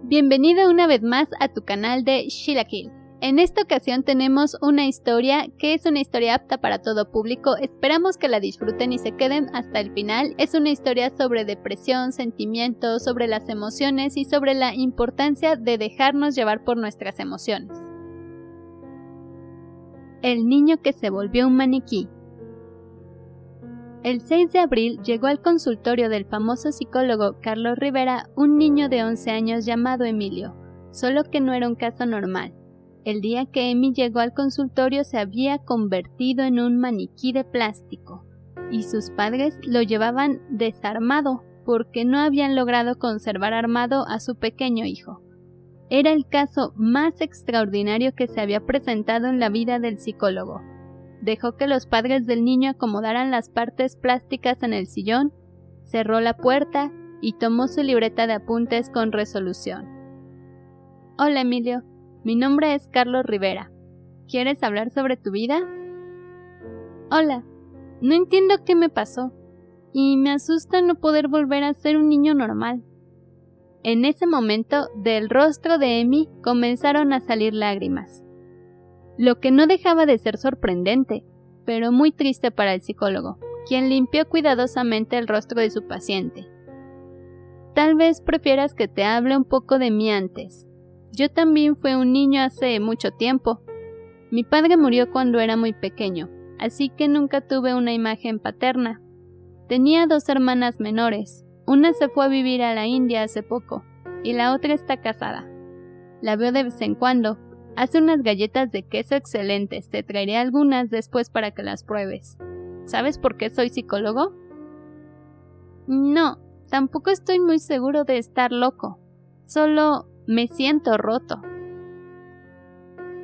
Bienvenido una vez más a tu canal de Sheila Kill. En esta ocasión tenemos una historia que es una historia apta para todo público. Esperamos que la disfruten y se queden hasta el final. Es una historia sobre depresión, sentimientos, sobre las emociones y sobre la importancia de dejarnos llevar por nuestras emociones. El niño que se volvió un maniquí. El 6 de abril llegó al consultorio del famoso psicólogo Carlos Rivera un niño de 11 años llamado Emilio, solo que no era un caso normal. El día que Emi llegó al consultorio se había convertido en un maniquí de plástico, y sus padres lo llevaban desarmado porque no habían logrado conservar armado a su pequeño hijo. Era el caso más extraordinario que se había presentado en la vida del psicólogo. Dejó que los padres del niño acomodaran las partes plásticas en el sillón, cerró la puerta y tomó su libreta de apuntes con resolución. Hola Emilio, mi nombre es Carlos Rivera. ¿Quieres hablar sobre tu vida? Hola, no entiendo qué me pasó y me asusta no poder volver a ser un niño normal. En ese momento, del rostro de Emi comenzaron a salir lágrimas. Lo que no dejaba de ser sorprendente, pero muy triste para el psicólogo, quien limpió cuidadosamente el rostro de su paciente. Tal vez prefieras que te hable un poco de mí antes. Yo también fui un niño hace mucho tiempo. Mi padre murió cuando era muy pequeño, así que nunca tuve una imagen paterna. Tenía 2 hermanas menores, una se fue a vivir a la India hace poco, y la otra está casada. La veo de vez en cuando. Hace unas galletas de queso excelentes, te traeré algunas después para que las pruebes. ¿Sabes por qué soy psicólogo? No, tampoco estoy muy seguro de estar loco. Solo me siento roto.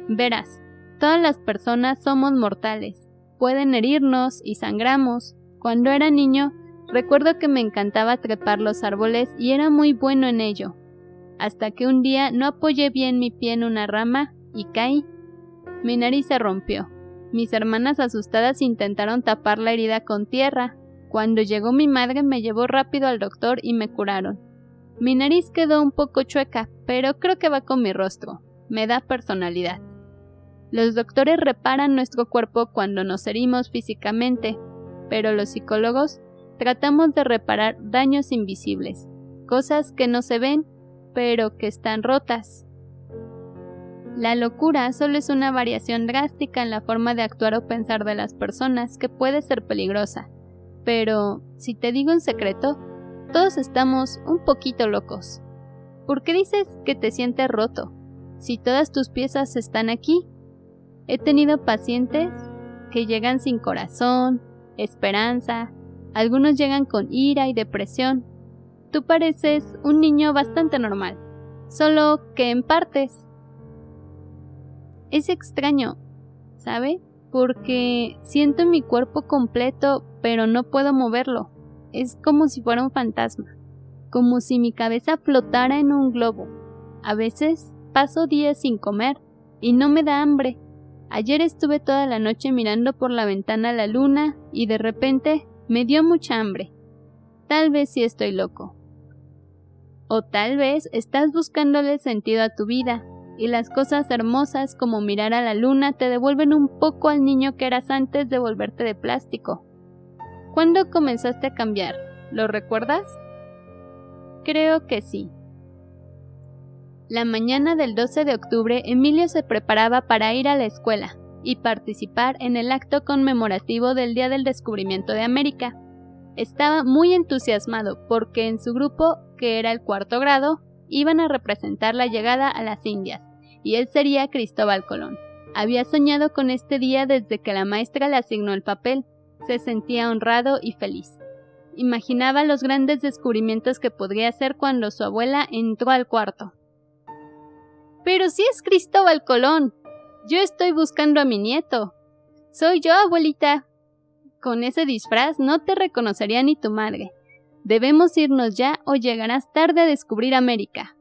Verás, todas las personas somos mortales. Pueden herirnos y sangramos. Cuando era niño, recuerdo que me encantaba trepar los árboles y era muy bueno en ello. Hasta que un día no apoyé bien mi pie en una rama y caí. Mi nariz se rompió. Mis hermanas asustadas intentaron tapar la herida con tierra. Cuando llegó mi madre me llevó rápido al doctor y me curaron. Mi nariz quedó un poco chueca, pero creo que va con mi rostro. Me da personalidad. Los doctores reparan nuestro cuerpo cuando nos herimos físicamente, pero los psicólogos tratamos de reparar daños invisibles, cosas que no se ven, pero que están rotas. La locura solo es una variación drástica en la forma de actuar o pensar de las personas que puede ser peligrosa. Pero, si te digo un secreto, todos estamos un poquito locos. ¿Por qué dices que te sientes roto? Si todas tus piezas están aquí. He tenido pacientes que llegan sin corazón, esperanza, algunos llegan con ira y depresión. Tú pareces un niño bastante normal, solo que en partes. Es extraño, ¿sabe? Porque siento mi cuerpo completo, pero no puedo moverlo. Es como si fuera un fantasma, como si mi cabeza flotara en un globo. A veces paso días sin comer y no me da hambre. Ayer estuve toda la noche mirando por la ventana la luna y de repente me dio mucha hambre. Tal vez sí estoy loco. O tal vez estás buscándole sentido a tu vida. Y las cosas hermosas como mirar a la luna te devuelven un poco al niño que eras antes de volverte de plástico. ¿Cuándo comenzaste a cambiar? ¿Lo recuerdas? Creo que sí. La mañana del 12 de octubre, Emilio se preparaba para ir a la escuela y participar en el acto conmemorativo del Día del Descubrimiento de América. Estaba muy entusiasmado porque en su grupo, que era el 4º grado, iban a representar la llegada a las Indias, y él sería Cristóbal Colón. Había soñado con este día desde que la maestra le asignó el papel. Se sentía honrado y feliz. Imaginaba los grandes descubrimientos que podría hacer cuando su abuela entró al cuarto. ¡Pero sí es Cristóbal Colón! Yo estoy buscando a mi nieto. Soy yo, abuelita. Con ese disfraz no te reconocería ni tu madre. Debemos irnos ya o llegarás tarde a descubrir América.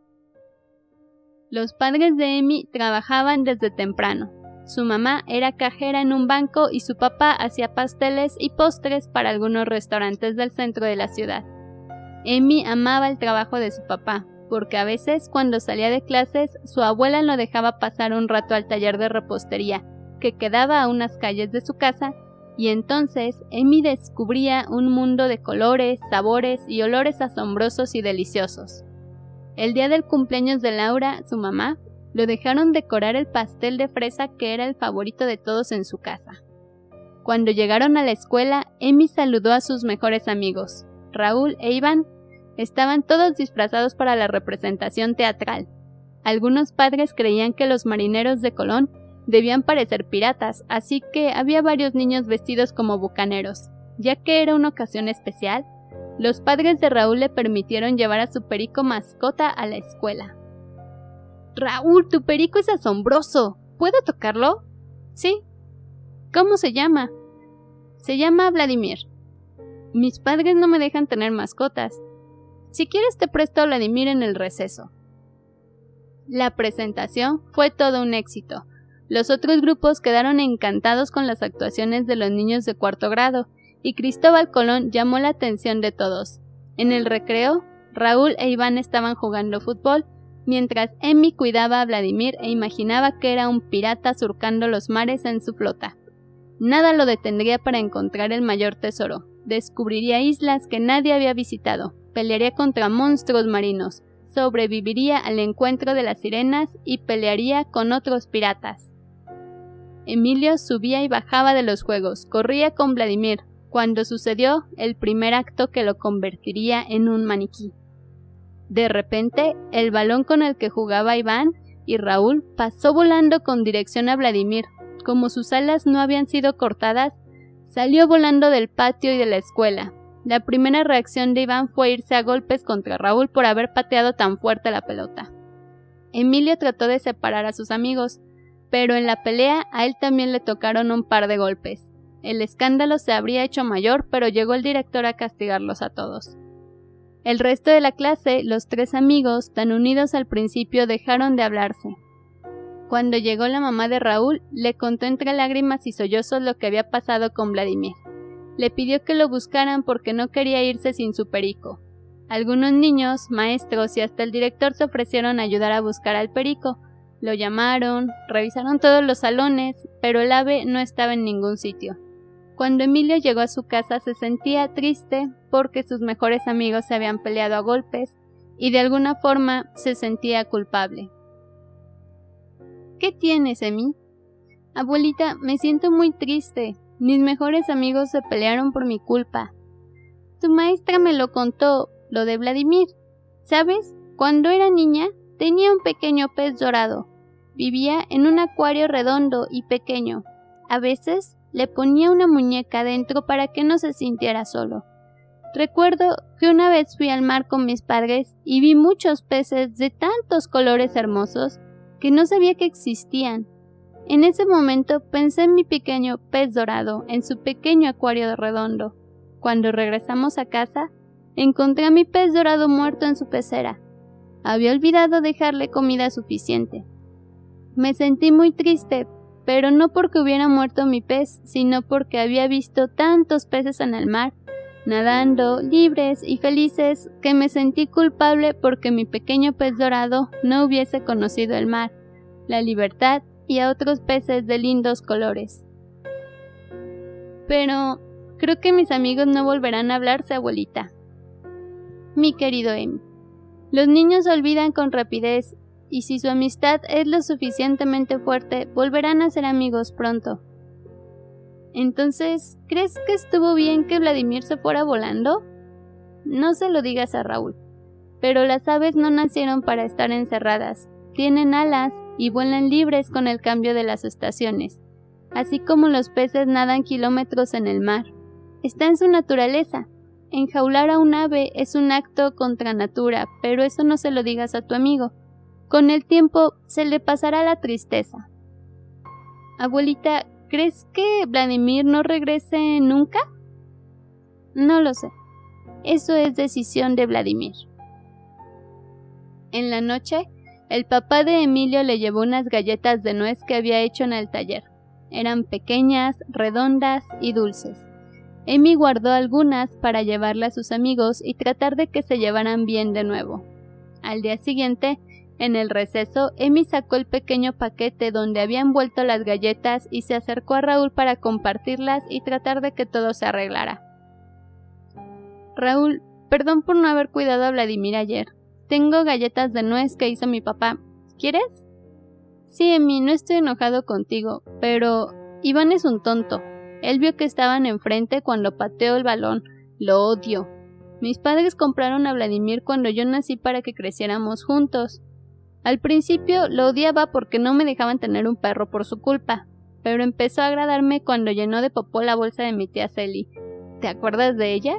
Los padres de Emi trabajaban desde temprano. Su mamá era cajera en un banco y su papá hacía pasteles y postres para algunos restaurantes del centro de la ciudad. Emi amaba el trabajo de su papá, porque a veces cuando salía de clases su abuela lo dejaba pasar un rato al taller de repostería, que quedaba a unas calles de su casa, y entonces Emi descubría un mundo de colores, sabores y olores asombrosos y deliciosos. El día del cumpleaños de Laura, su mamá, lo dejaron decorar el pastel de fresa que era el favorito de todos en su casa. Cuando llegaron a la escuela, Emi saludó a sus mejores amigos. Raúl e Iván estaban todos disfrazados para la representación teatral. Algunos padres creían que los marineros de Colón debían parecer piratas, así que había varios niños vestidos como bucaneros. Ya que era una ocasión especial, los padres de Raúl le permitieron llevar a su perico mascota a la escuela. «Raúl, tu perico es asombroso. ¿Puedo tocarlo?» «Sí». «¿Cómo se llama?» «Se llama Vladimir». «Mis padres no me dejan tener mascotas. Si quieres te presto a Vladimir en el receso». La presentación fue todo un éxito. Los otros grupos quedaron encantados con las actuaciones de los niños de cuarto grado, y Cristóbal Colón llamó la atención de todos. En el recreo, Raúl e Iván estaban jugando fútbol, mientras Emi cuidaba a Vladimir e imaginaba que era un pirata surcando los mares en su flota. Nada lo detendría para encontrar el mayor tesoro. Descubriría islas que nadie había visitado, pelearía contra monstruos marinos, sobreviviría al encuentro de las sirenas y pelearía con otros piratas. Emilio subía y bajaba de los juegos, corría con Vladimir, cuando sucedió el primer acto que lo convertiría en un maniquí. De repente, el balón con el que jugaba Iván y Raúl pasó volando con dirección a Vladimir. Como sus alas no habían sido cortadas, salió volando del patio y de la escuela. La primera reacción de Iván fue irse a golpes contra Raúl por haber pateado tan fuerte la pelota. Emilio trató de separar a sus amigos, pero en la pelea a él también le tocaron un par de golpes. El escándalo se habría hecho mayor, pero llegó el director a castigarlos a todos. El resto de la clase, los tres amigos, tan unidos al principio, dejaron de hablarse. Cuando llegó la mamá de Raúl, le contó entre lágrimas y sollozos lo que había pasado con Vladimir. Le pidió que lo buscaran porque no quería irse sin su perico. Algunos niños, maestros y hasta el director se ofrecieron a ayudar a buscar al perico. Lo llamaron, revisaron todos los salones, pero el ave no estaba en ningún sitio. Cuando Emilio llegó a su casa se sentía triste porque sus mejores amigos se habían peleado a golpes y de alguna forma se sentía culpable. ¿Qué tienes, Emi? Abuelita, me siento muy triste. Mis mejores amigos se pelearon por mi culpa. Tu maestra me lo contó, lo de Vladimir. ¿Sabes? Cuando era niña tenía un pequeño pez dorado. Vivía en un acuario redondo y pequeño. A veces le ponía una muñeca dentro para que no se sintiera solo. Recuerdo que una vez fui al mar con mis padres y vi muchos peces de tantos colores hermosos que no sabía que existían. En ese momento pensé en mi pequeño pez dorado, en su pequeño acuario redondo. Cuando regresamos a casa, encontré a mi pez dorado muerto en su pecera. Había olvidado dejarle comida suficiente. Me sentí muy triste, pero no porque hubiera muerto mi pez, sino porque había visto tantos peces en el mar, nadando, libres y felices, que me sentí culpable porque mi pequeño pez dorado no hubiese conocido el mar, la libertad y a otros peces de lindos colores. Pero creo que mis amigos no volverán a hablarse, abuelita. Mi querido Emi, los niños olvidan con rapidez, y si su amistad es lo suficientemente fuerte, volverán a ser amigos pronto. Entonces, ¿crees que estuvo bien que Vladimir se fuera volando? No se lo digas a Raúl, pero las aves no nacieron para estar encerradas. Tienen alas y vuelan libres con el cambio de las estaciones, así como los peces nadan kilómetros en el mar. Está en su naturaleza. Enjaular a un ave es un acto contra natura, pero eso no se lo digas a tu amigo. Con el tiempo se le pasará la tristeza. Abuelita, ¿crees que Vladimir no regrese nunca? No lo sé. Eso es decisión de Vladimir. En la noche, el papá de Emilio le llevó unas galletas de nuez que había hecho en el taller. Eran pequeñas, redondas y dulces. Emi guardó algunas para llevarle a sus amigos y tratar de que se llevaran bien de nuevo. Al día siguiente, en el receso, Emi sacó el pequeño paquete donde había envuelto las galletas y se acercó a Raúl para compartirlas y tratar de que todo se arreglara. Raúl, perdón por no haber cuidado a Vladimir ayer. Tengo galletas de nuez que hizo mi papá. ¿Quieres? Sí, Emi, no estoy enojado contigo, pero Iván es un tonto. Él vio que estaban enfrente cuando pateó el balón. Lo odio. Mis padres compraron a Vladimir cuando yo nací para que creciéramos juntos. Al principio lo odiaba porque no me dejaban tener un perro por su culpa, pero empezó a agradarme cuando llenó de popó la bolsa de mi tía Celi. ¿Te acuerdas de ella?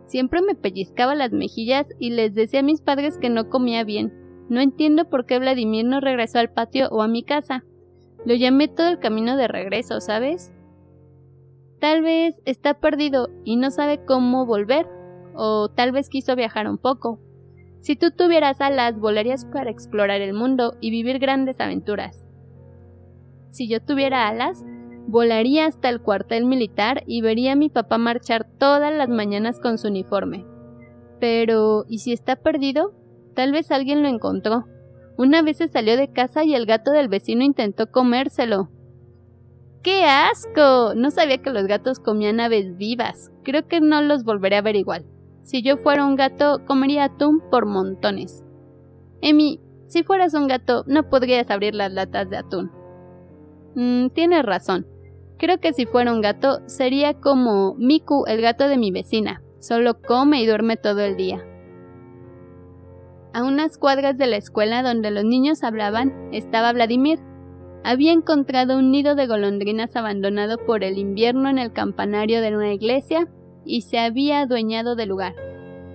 Siempre me pellizcaba las mejillas y les decía a mis padres que no comía bien. No entiendo por qué Vladimir no regresó al patio o a mi casa. Lo llamé todo el camino de regreso, ¿sabes? Tal vez está perdido y no sabe cómo volver, o tal vez quiso viajar un poco. Si tú tuvieras alas, volarías para explorar el mundo y vivir grandes aventuras. Si yo tuviera alas, volaría hasta el cuartel militar y vería a mi papá marchar todas las mañanas con su uniforme. Pero, ¿y si está perdido? Tal vez alguien lo encontró. Una vez se salió de casa y el gato del vecino intentó comérselo. ¡Qué asco! No sabía que los gatos comían aves vivas. Creo que no los volveré a ver igual. Si yo fuera un gato, comería atún por montones. Emi, si fueras un gato, no podrías abrir las latas de atún. Tienes razón. Creo que si fuera un gato, sería como Miku, el gato de mi vecina. Solo come y duerme todo el día. A unas cuadras de la escuela donde los niños hablaban, estaba Vladimir. Había encontrado un nido de golondrinas abandonado por el invierno en el campanario de una iglesia y se había adueñado del lugar.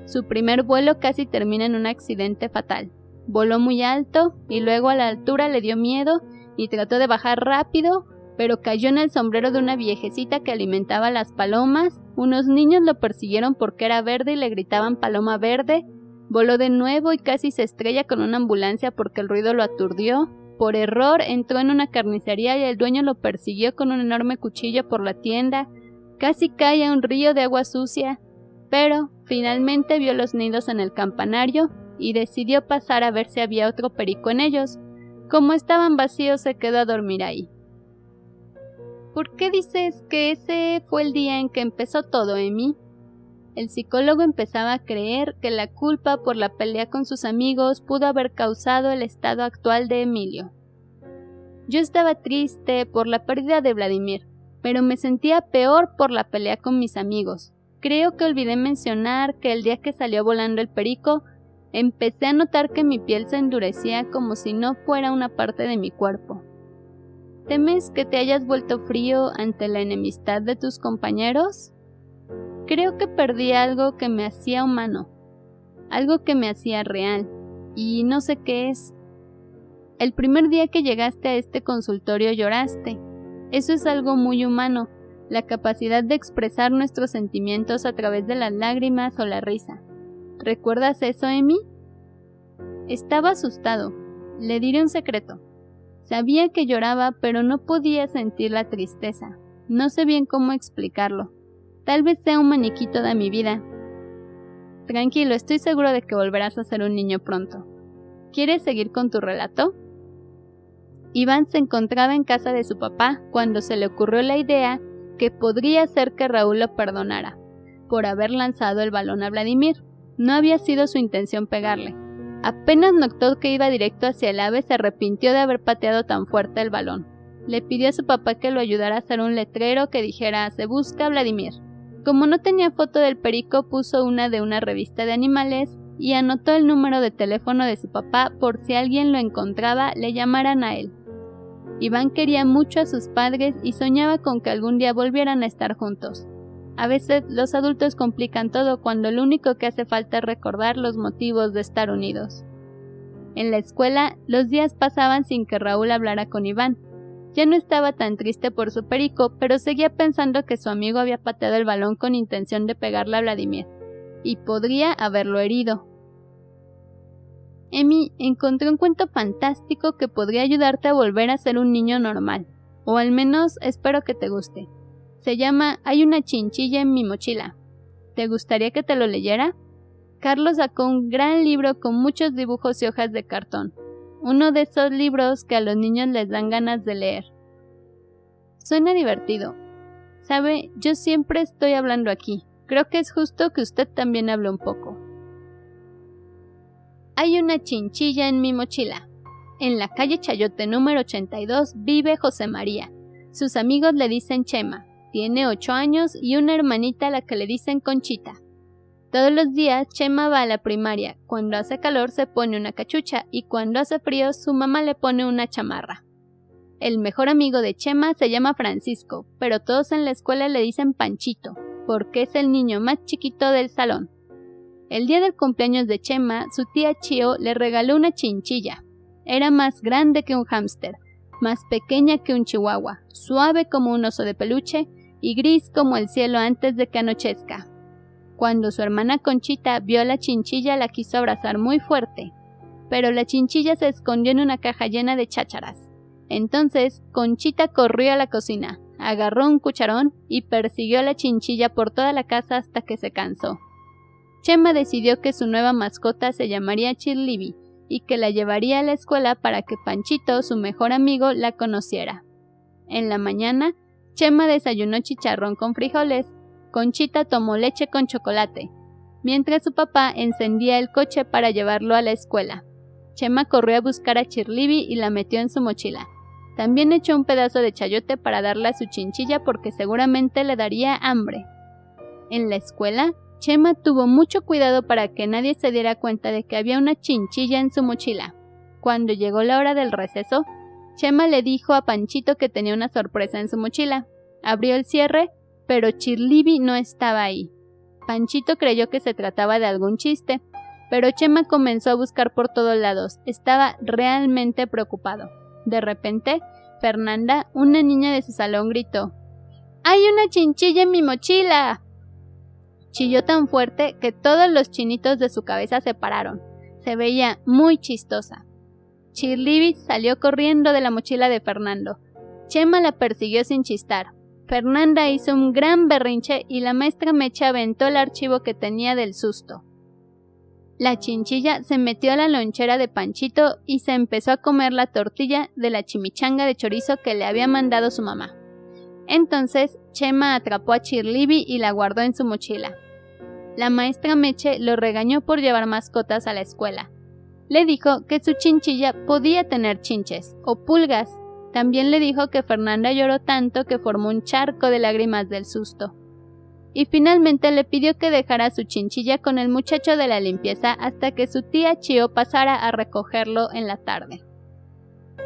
Su primer vuelo casi termina en un accidente fatal. Voló muy alto y luego a la altura le dio miedo y trató de bajar rápido, pero cayó en el sombrero de una viejecita que alimentaba las palomas. Unos niños lo persiguieron porque era verde y le gritaban paloma verde. Voló de nuevo y casi se estrella con una ambulancia porque el ruido lo aturdió. Por error entró en una carnicería y el dueño lo persiguió con un enorme cuchillo por la tienda. Casi cae a un río de agua sucia, pero finalmente vio los nidos en el campanario y decidió pasar a ver si había otro perico en ellos. Como estaban vacíos, se quedó a dormir ahí. ¿Por qué dices que ese fue el día en que empezó todo, Emi? El psicólogo empezaba a creer que la culpa por la pelea con sus amigos pudo haber causado el estado actual de Emilio. Yo estaba triste por la pérdida de Vladimir, pero me sentía peor por la pelea con mis amigos. Creo que olvidé mencionar que el día que salió volando el perico, empecé a notar que mi piel se endurecía como si no fuera una parte de mi cuerpo. ¿Temes que te hayas vuelto frío ante la enemistad de tus compañeros? Creo que perdí algo que me hacía humano, algo que me hacía real, y no sé qué es. El primer día que llegaste a este consultorio lloraste. Eso es algo muy humano, la capacidad de expresar nuestros sentimientos a través de las lágrimas o la risa. ¿Recuerdas eso, Emi? Estaba asustado. Le diré un secreto. Sabía que lloraba, pero no podía sentir la tristeza. No sé bien cómo explicarlo. Tal vez sea un maniquí toda mi vida. Tranquilo, estoy seguro de que volverás a ser un niño pronto. ¿Quieres seguir con tu relato? Iván se encontraba en casa de su papá cuando se le ocurrió la idea que podría ser que Raúl lo perdonara por haber lanzado el balón a Vladimir. No había sido su intención pegarle. Apenas notó que iba directo hacia el ave, se arrepintió de haber pateado tan fuerte el balón. Le pidió a su papá que lo ayudara a hacer un letrero que dijera "Se busca a Vladimir". Como no tenía foto del perico, puso una de una revista de animales y anotó el número de teléfono de su papá por si alguien lo encontraba, le llamaran a él. Iván quería mucho a sus padres y soñaba con que algún día volvieran a estar juntos. A veces los adultos complican todo cuando lo único que hace falta es recordar los motivos de estar unidos. En la escuela, los días pasaban sin que Raúl hablara con Iván. Ya no estaba tan triste por su perico, pero seguía pensando que su amigo había pateado el balón con intención de pegarle a Vladimir, y podría haberlo herido. Emi, encontré un cuento fantástico que podría ayudarte a volver a ser un niño normal, o al menos espero que te guste. Se llama Hay una chinchilla en mi mochila. ¿Te gustaría que te lo leyera? Carlos sacó un gran libro con muchos dibujos y hojas de cartón. Uno de esos libros que a los niños les dan ganas de leer. Suena divertido. Sabe, yo siempre estoy hablando aquí. Creo que es justo que usted también hable un poco. Hay una chinchilla en mi mochila. En la calle Chayote número 82 vive José María. Sus amigos le dicen Chema. Tiene 8 años y una hermanita a la que le dicen Conchita. Todos los días Chema va a la primaria. Cuando hace calor se pone una cachucha y cuando hace frío su mamá le pone una chamarra. El mejor amigo de Chema se llama Francisco, pero todos en la escuela le dicen Panchito, porque es el niño más chiquito del salón. El día del cumpleaños de Chema, su tía Chio le regaló una chinchilla. Era más grande que un hámster, más pequeña que un chihuahua, suave como un oso de peluche y gris como el cielo antes de que anochezca. Cuando su hermana Conchita vio a la chinchilla la quiso abrazar muy fuerte, pero la chinchilla se escondió en una caja llena de chácharas. Entonces Conchita corrió a la cocina, agarró un cucharón y persiguió a la chinchilla por toda la casa hasta que se cansó. Chema decidió que su nueva mascota se llamaría Chirlibi y que la llevaría a la escuela para que Panchito, su mejor amigo, la conociera. En la mañana, Chema desayunó chicharrón con frijoles. Conchita tomó leche con chocolate, mientras su papá encendía el coche para llevarlo a la escuela. Chema corrió a buscar a Chirlibi y la metió en su mochila. También echó un pedazo de chayote para darle a su chinchilla porque seguramente le daría hambre. En la escuela, Chema tuvo mucho cuidado para que nadie se diera cuenta de que había una chinchilla en su mochila. Cuando llegó la hora del receso, Chema le dijo a Panchito que tenía una sorpresa en su mochila. Abrió el cierre, pero Chirlibi no estaba ahí. Panchito creyó que se trataba de algún chiste, pero Chema comenzó a buscar por todos lados. Estaba realmente preocupado. De repente, Fernanda, una niña de su salón, gritó: ¡Hay una chinchilla en mi mochila! Chilló tan fuerte que todos los chinitos de su cabeza se pararon. Se veía muy chistosa. Chirlibi salió corriendo de la mochila de Fernando. Chema la persiguió sin chistar. Fernanda hizo un gran berrinche y la maestra Mecha aventó el archivo que tenía del susto. La chinchilla se metió a la lonchera de Panchito y se empezó a comer la tortilla de la chimichanga de chorizo que le había mandado su mamá. Entonces, Chema atrapó a Chirlibi y la guardó en su mochila. La maestra Meche lo regañó por llevar mascotas a la escuela. Le dijo que su chinchilla podía tener chinches o pulgas. También le dijo que Fernanda lloró tanto que formó un charco de lágrimas del susto. Y finalmente le pidió que dejara a su chinchilla con el muchacho de la limpieza hasta que su tía Chio pasara a recogerlo en la tarde.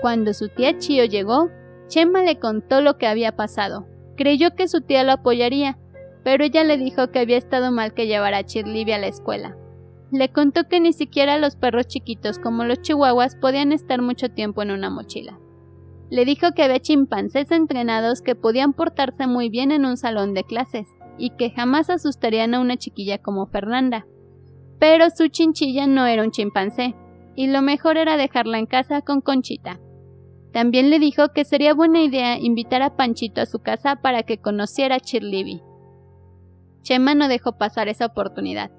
Cuando su tía Chio llegó, Chema le contó lo que había pasado. Creyó que su tía lo apoyaría, pero ella le dijo que había estado mal que llevara a Chirlibi a la escuela. Le contó que ni siquiera los perros chiquitos como los chihuahuas podían estar mucho tiempo en una mochila. Le dijo que había chimpancés entrenados que podían portarse muy bien en un salón de clases y que jamás asustarían a una chiquilla como Fernanda. Pero su chinchilla no era un chimpancé, y lo mejor era dejarla en casa con Conchita. También le dijo que sería buena idea invitar a Panchito a su casa para que conociera a Chirlibi. Chema no dejó pasar esa oportunidad,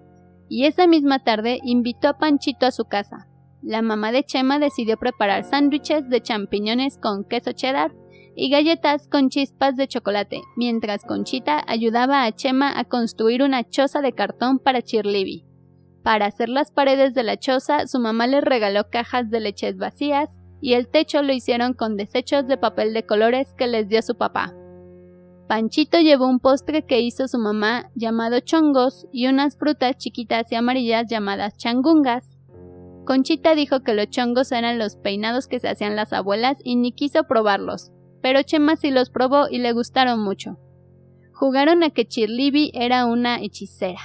y esa misma tarde invitó a Panchito a su casa. La mamá de Chema decidió preparar sándwiches de champiñones con queso cheddar y galletas con chispas de chocolate, mientras Conchita ayudaba a Chema a construir una choza de cartón para Chirlibi. Para hacer las paredes de la choza, su mamá le regaló cajas de leches vacías y el techo lo hicieron con desechos de papel de colores que les dio su papá. Panchito llevó un postre que hizo su mamá llamado chongos y unas frutas chiquitas y amarillas llamadas changungas. Conchita dijo que los chongos eran los peinados que se hacían las abuelas y ni quiso probarlos, pero Chema sí los probó y le gustaron mucho. Jugaron a que Chirlibi era una hechicera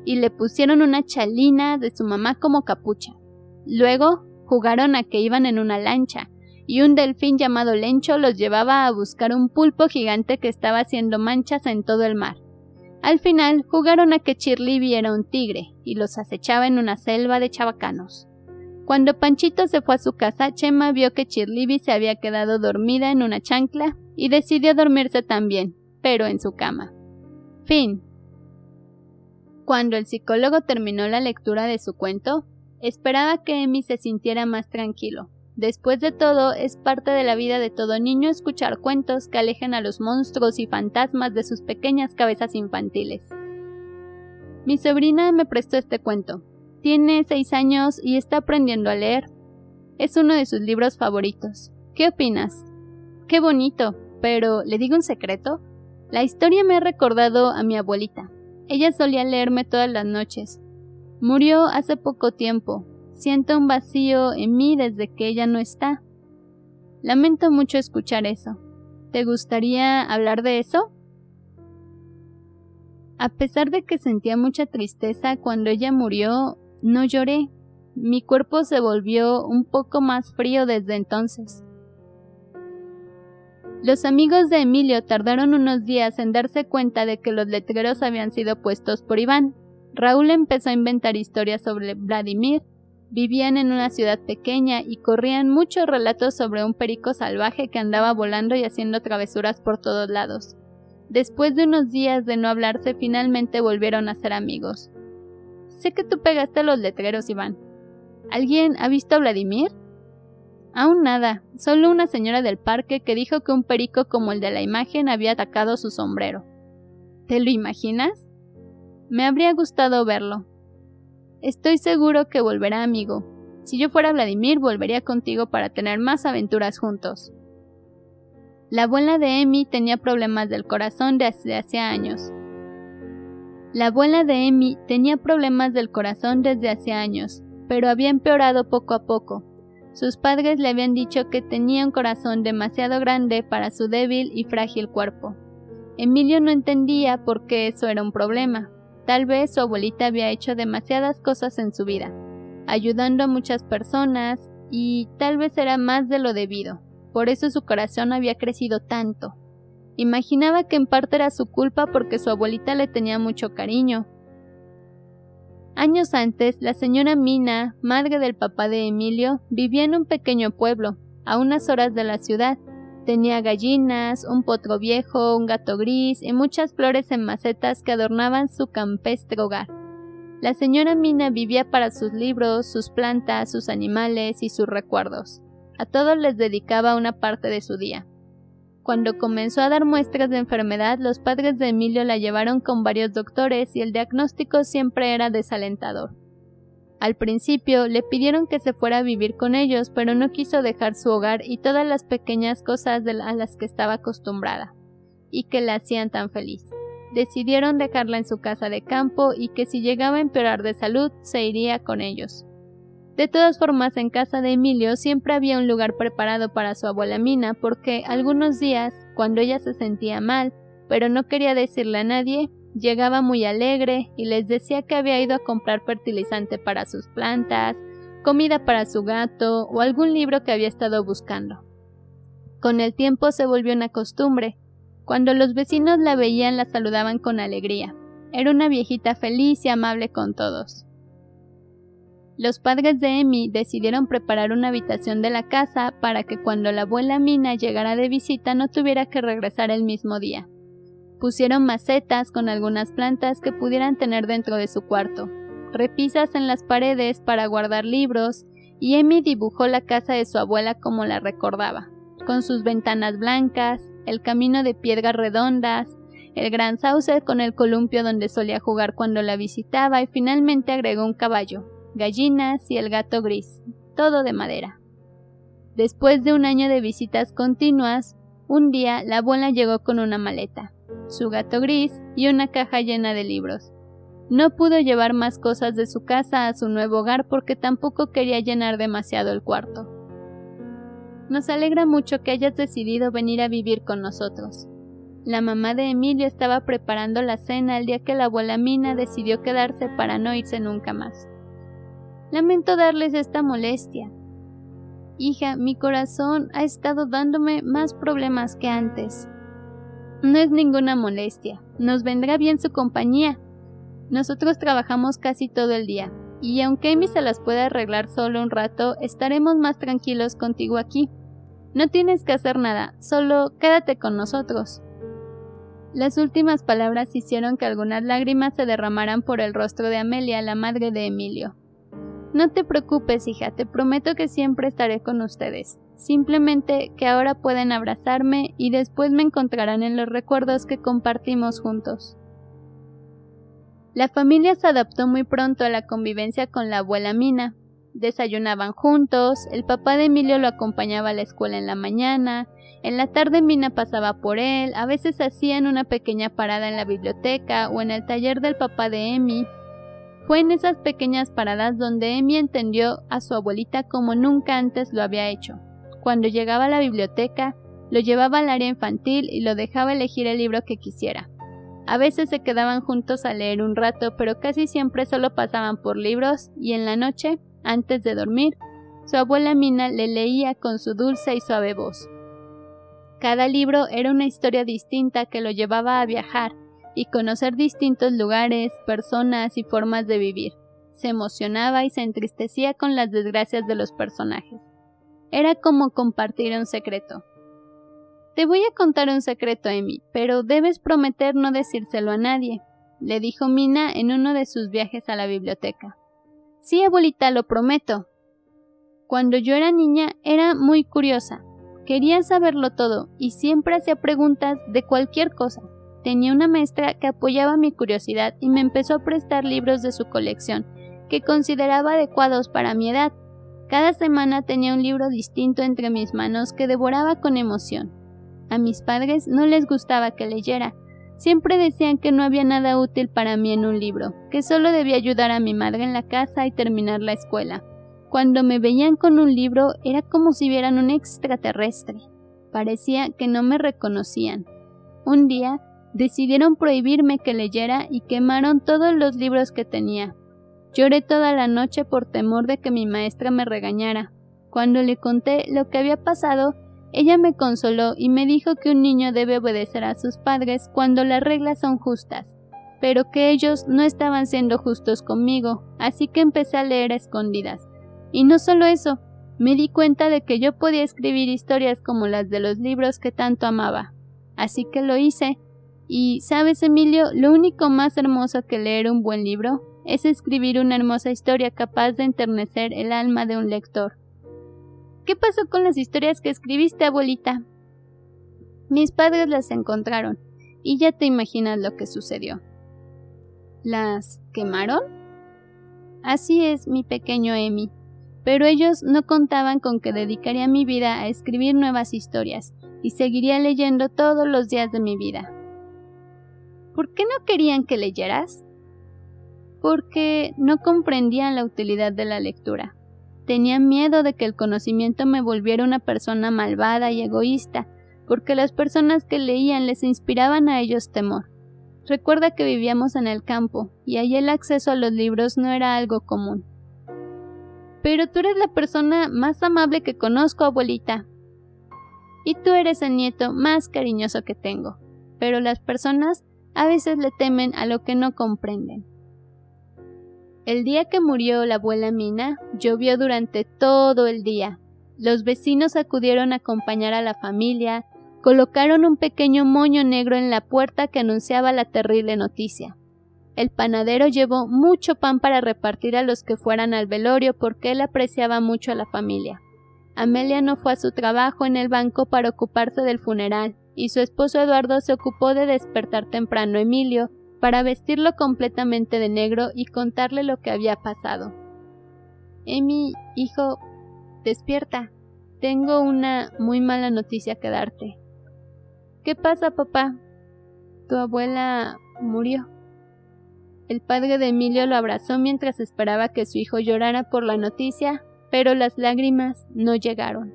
y le pusieron una chalina de su mamá como capucha. Luego jugaron a que iban en una lancha y un delfín llamado Lencho los llevaba a buscar un pulpo gigante que estaba haciendo manchas en todo el mar. Al final jugaron a que Chirlibi era un tigre y los acechaba en una selva de chabacanos. Cuando Panchito se fue a su casa, Chema vio que Chirlibi se había quedado dormida en una chancla y decidió dormirse también, pero en su cama. Fin. Cuando el psicólogo terminó la lectura de su cuento, esperaba que Emi se sintiera más tranquilo. Después de todo, es parte de la vida de todo niño escuchar cuentos que alejen a los monstruos y fantasmas de sus pequeñas cabezas infantiles. Mi sobrina me prestó este cuento. Tiene 6 años y está aprendiendo a leer. Es uno de sus libros favoritos. ¿Qué opinas? Qué bonito, pero ¿le digo un secreto? La historia me ha recordado a mi abuelita. Ella solía leerme todas las noches. Murió hace poco tiempo. Siento un vacío en mí desde que ella no está. Lamento mucho escuchar eso. ¿Te gustaría hablar de eso? A pesar de que sentía mucha tristeza cuando ella murió, no lloré. Mi cuerpo se volvió un poco más frío desde entonces. Los amigos de Emilio tardaron unos días en darse cuenta de que los letreros habían sido puestos por Iván. Raúl empezó a inventar historias sobre Vladimir. Vivían en una ciudad pequeña y corrían muchos relatos sobre un perico salvaje que andaba volando y haciendo travesuras por todos lados. Después de unos días de no hablarse, finalmente volvieron a ser amigos. Sé que tú pegaste los letreros, Iván. ¿Alguien ha visto a Vladimir? Aún nada, solo una señora del parque que dijo que un perico como el de la imagen había atacado su sombrero. ¿Te lo imaginas? Me habría gustado verlo. Estoy seguro que volverá, amigo. Si yo fuera Vladimir, volvería contigo para tener más aventuras juntos. La abuela de Emi tenía problemas del corazón desde hacía años. Pero había empeorado poco a poco. Sus padres le habían dicho que tenía un corazón demasiado grande para su débil y frágil cuerpo. Emilio no entendía por qué eso era un problema. Tal vez su abuelita había hecho demasiadas cosas en su vida, ayudando a muchas personas, y tal vez era más de lo debido. Por eso su corazón había crecido tanto. Imaginaba que en parte era su culpa porque su abuelita le tenía mucho cariño. Años antes, la señora Mina, madre del papá de Emilio, vivía en un pequeño pueblo, a unas horas de la ciudad. Tenía gallinas, un potro viejo, un gato gris y muchas flores en macetas que adornaban su campestre hogar. La señora Mina vivía para sus libros, sus plantas, sus animales y sus recuerdos. A todos les dedicaba una parte de su día. Cuando comenzó a dar muestras de enfermedad, los padres de Emilio la llevaron con varios doctores y el diagnóstico siempre era desalentador. Al principio le pidieron que se fuera a vivir con ellos, pero no quiso dejar su hogar y todas las pequeñas cosas a las que estaba acostumbrada, y que la hacían tan feliz. Decidieron dejarla en su casa de campo y que si llegaba a empeorar de salud, se iría con ellos. De todas formas, en casa de Emilio siempre había un lugar preparado para su abuela Mina, porque algunos días, cuando ella se sentía mal, pero no quería decirle a nadie, llegaba muy alegre y les decía que había ido a comprar fertilizante para sus plantas, comida para su gato o algún libro que había estado buscando. Con el tiempo se volvió una costumbre. Cuando los vecinos la veían, la saludaban con alegría. Era una viejita feliz y amable con todos. Los padres de Emi decidieron preparar una habitación de la casa para que cuando la abuela Mina llegara de visita no tuviera que regresar el mismo día. Pusieron macetas con algunas plantas que pudieran tener dentro de su cuarto, repisas en las paredes para guardar libros, y Emi dibujó la casa de su abuela como la recordaba, con sus ventanas blancas, el camino de piedras redondas, el gran sauce con el columpio donde solía jugar cuando la visitaba, y finalmente agregó un caballo, gallinas y el gato gris, todo de madera. Después de un año de visitas continuas, un día la abuela llegó con una maleta, su gato gris y una caja llena de libros. No pudo llevar más cosas de su casa a su nuevo hogar porque tampoco quería llenar demasiado el cuarto. Nos alegra mucho que hayas decidido venir a vivir con nosotros. La mamá de Emilio estaba preparando la cena el día que la abuela Mina decidió quedarse para no irse nunca más. Lamento darles esta molestia. Hija, mi corazón ha estado dándome más problemas que antes. No es ninguna molestia, nos vendrá bien su compañía. Nosotros trabajamos casi todo el día, y aunque Emi se las puede arreglar solo un rato, estaremos más tranquilos contigo aquí. No tienes que hacer nada, solo quédate con nosotros. Las últimas palabras hicieron que algunas lágrimas se derramaran por el rostro de Amelia, la madre de Emilio. No te preocupes, hija, te prometo que siempre estaré con ustedes. Simplemente que ahora pueden abrazarme y después me encontrarán en los recuerdos que compartimos juntos. La familia se adaptó muy pronto a la convivencia con la abuela Mina. Desayunaban juntos, el papá de Emilio lo acompañaba a la escuela en la mañana, en la tarde Mina pasaba por él, a veces hacían una pequeña parada en la biblioteca o en el taller del papá de Emi. Fue en esas pequeñas paradas donde Emi entendió a su abuelita como nunca antes lo había hecho. Cuando llegaba a la biblioteca, lo llevaba al área infantil y lo dejaba elegir el libro que quisiera. A veces se quedaban juntos a leer un rato, pero casi siempre solo pasaban por libros y en la noche, antes de dormir, su abuela Mina le leía con su dulce y suave voz. Cada libro era una historia distinta que lo llevaba a viajar y conocer distintos lugares, personas y formas de vivir. Se emocionaba y se entristecía con las desgracias de los personajes. Era como compartir un secreto. Te voy a contar un secreto, Emi, pero debes prometer no decírselo a nadie, le dijo Mina en uno de sus viajes a la biblioteca. Sí, abuelita, lo prometo. Cuando yo era niña era muy curiosa. Quería saberlo todo y siempre hacía preguntas de cualquier cosa. Tenía una maestra que apoyaba mi curiosidad y me empezó a prestar libros de su colección, que consideraba adecuados para mi edad. Cada semana tenía un libro distinto entre mis manos que devoraba con emoción. A mis padres no les gustaba que leyera. Siempre decían que no había nada útil para mí en un libro, que solo debía ayudar a mi madre en la casa y terminar la escuela. Cuando me veían con un libro era como si vieran un extraterrestre. Parecía que no me reconocían. Un día decidieron prohibirme que leyera y quemaron todos los libros que tenía. Lloré toda la noche por temor de que mi maestra me regañara. Cuando le conté lo que había pasado, ella me consoló y me dijo que un niño debe obedecer a sus padres cuando las reglas son justas, pero que ellos no estaban siendo justos conmigo, así que empecé a leer a escondidas. Y no solo eso, me di cuenta de que yo podía escribir historias como las de los libros que tanto amaba. Así que lo hice. Y, ¿sabes, Emilio? Lo único más hermoso que leer un buen libro es escribir una hermosa historia capaz de enternecer el alma de un lector. ¿Qué pasó con las historias que escribiste, abuelita? Mis padres las encontraron, y ya te imaginas lo que sucedió. ¿Las quemaron? Así es, mi pequeño Emi. Pero ellos no contaban con que dedicaría mi vida a escribir nuevas historias, y seguiría leyendo todos los días de mi vida. ¿Por qué no querían que leyeras? Porque no comprendían la utilidad de la lectura. Tenían miedo de que el conocimiento me volviera una persona malvada y egoísta, porque las personas que leían les inspiraban a ellos temor. Recuerda que vivíamos en el campo, y allí el acceso a los libros no era algo común. Pero tú eres la persona más amable que conozco, abuelita. Y tú eres el nieto más cariñoso que tengo. Pero las personas a veces le temen a lo que no comprenden. El día que murió la abuela Mina, llovió durante todo el día. Los vecinos acudieron a acompañar a la familia, colocaron un pequeño moño negro en la puerta que anunciaba la terrible noticia. El panadero llevó mucho pan para repartir a los que fueran al velorio porque él apreciaba mucho a la familia. Amelia no fue a su trabajo en el banco para ocuparse del funeral, y su esposo Eduardo se ocupó de despertar temprano a Emilio, para vestirlo completamente de negro y contarle lo que había pasado. Emi, hijo, despierta. Tengo una muy mala noticia que darte. ¿Qué pasa, papá? Tu abuela murió. El padre de Emilio lo abrazó mientras esperaba que su hijo llorara por la noticia, pero las lágrimas no llegaron.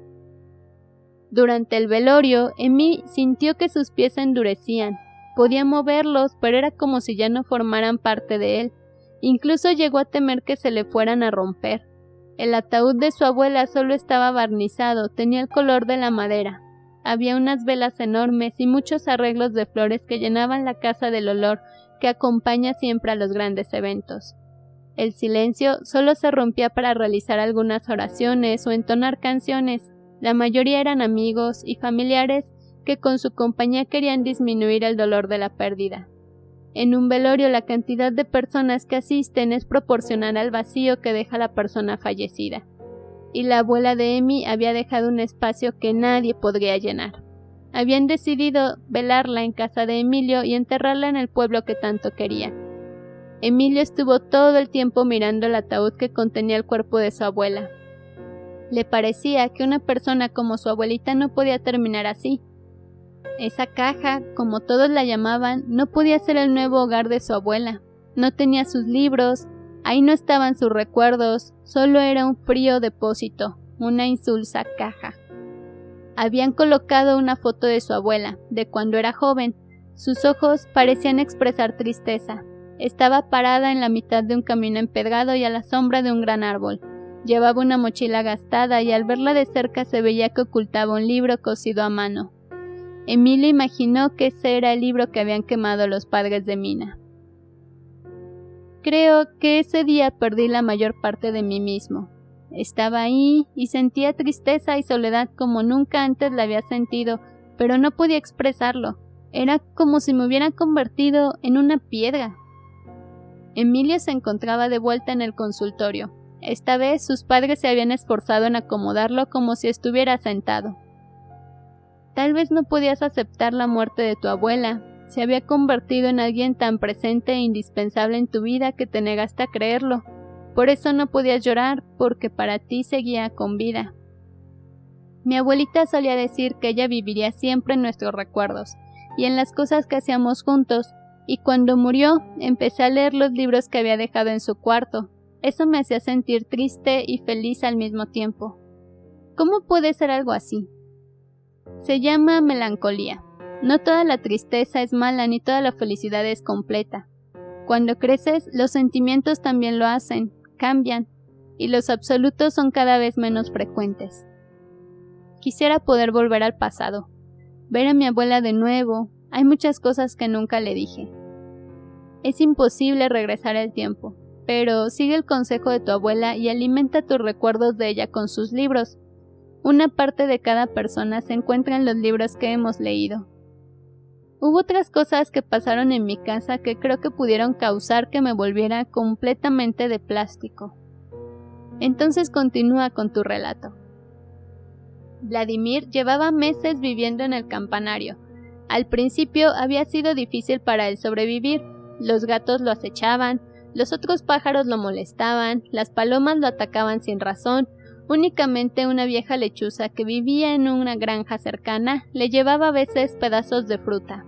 Durante el velorio, Emi sintió que sus pies se endurecían. Podía moverlos, pero era como si ya no formaran parte de él. Incluso llegó a temer que se le fueran a romper. El ataúd de su abuela solo estaba barnizado, tenía el color de la madera. Había unas velas enormes y muchos arreglos de flores que llenaban la casa del olor que acompaña siempre a los grandes eventos. El silencio solo se rompía para realizar algunas oraciones o entonar canciones. La mayoría eran amigos y familiares que con su compañía querían disminuir el dolor de la pérdida. En un velorio la cantidad de personas que asisten es proporcional al vacío que deja la persona fallecida, y la abuela de Amy había dejado un espacio que nadie podría llenar. Habían decidido velarla en casa de Emilio y enterrarla en el pueblo que tanto quería. Emilio estuvo todo el tiempo mirando el ataúd que contenía el cuerpo de su abuela. Le parecía que una persona como su abuelita no podía terminar así. Esa caja, como todos la llamaban, no podía ser el nuevo hogar de su abuela. No tenía sus libros, ahí no estaban sus recuerdos, solo era un frío depósito, una insulsa caja. Habían colocado una foto de su abuela, de cuando era joven. Sus ojos parecían expresar tristeza. Estaba parada en la mitad de un camino empedrado y a la sombra de un gran árbol. Llevaba una mochila gastada y al verla de cerca se veía que ocultaba un libro cosido a mano. Emilio imaginó que ese era el libro que habían quemado los padres de Mina. Creo que ese día perdí la mayor parte de mí mismo. Estaba ahí y sentía tristeza y soledad como nunca antes la había sentido, pero no podía expresarlo. Era como si me hubiera convertido en una piedra. Emilio se encontraba de vuelta en el consultorio. Esta vez sus padres se habían esforzado en acomodarlo como si estuviera sentado. Tal vez no podías aceptar la muerte de tu abuela. Se había convertido en alguien tan presente e indispensable en tu vida que te negaste a creerlo. Por eso no podías llorar, porque para ti seguía con vida. Mi abuelita solía decir que ella viviría siempre en nuestros recuerdos y en las cosas que hacíamos juntos, y cuando murió empecé a leer los libros que había dejado en su cuarto. Eso me hacía sentir triste y feliz al mismo tiempo. ¿Cómo puede ser algo así? Se llama melancolía. No toda la tristeza es mala ni toda la felicidad es completa. Cuando creces, los sentimientos también lo hacen, cambian, y los absolutos son cada vez menos frecuentes. Quisiera poder volver al pasado, ver a mi abuela de nuevo. Hay muchas cosas que nunca le dije. Es imposible regresar el tiempo, pero sigue el consejo de tu abuela y alimenta tus recuerdos de ella con sus libros. Una parte de cada persona se encuentra en los libros que hemos leído. Hubo otras cosas que pasaron en mi casa que creo que pudieron causar que me volviera completamente de plástico. Entonces continúa con tu relato. Vladimir llevaba meses viviendo en el campanario. Al principio había sido difícil para él sobrevivir. Los gatos lo acechaban, los otros pájaros lo molestaban, las palomas lo atacaban sin razón. Únicamente una vieja lechuza que vivía en una granja cercana le llevaba a veces pedazos de fruta.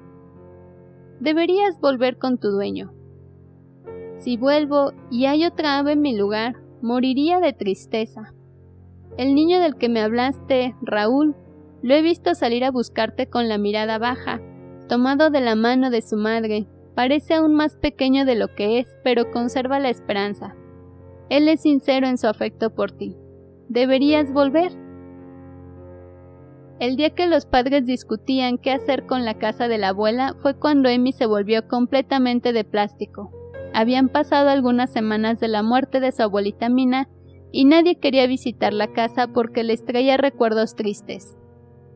Deberías volver con tu dueño. Si vuelvo y hay otra ave en mi lugar, moriría de tristeza. El niño del que me hablaste, Raúl, lo he visto salir a buscarte con la mirada baja, tomado de la mano de su madre. Parece aún más pequeño de lo que es, pero conserva la esperanza. Él es sincero en su afecto por ti. Deberías volver. El día que los padres discutían qué hacer con la casa de la abuela fue cuando Amy se volvió completamente de plástico. Habían pasado algunas semanas de la muerte de su abuelita Mina y nadie quería visitar la casa porque les traía recuerdos tristes.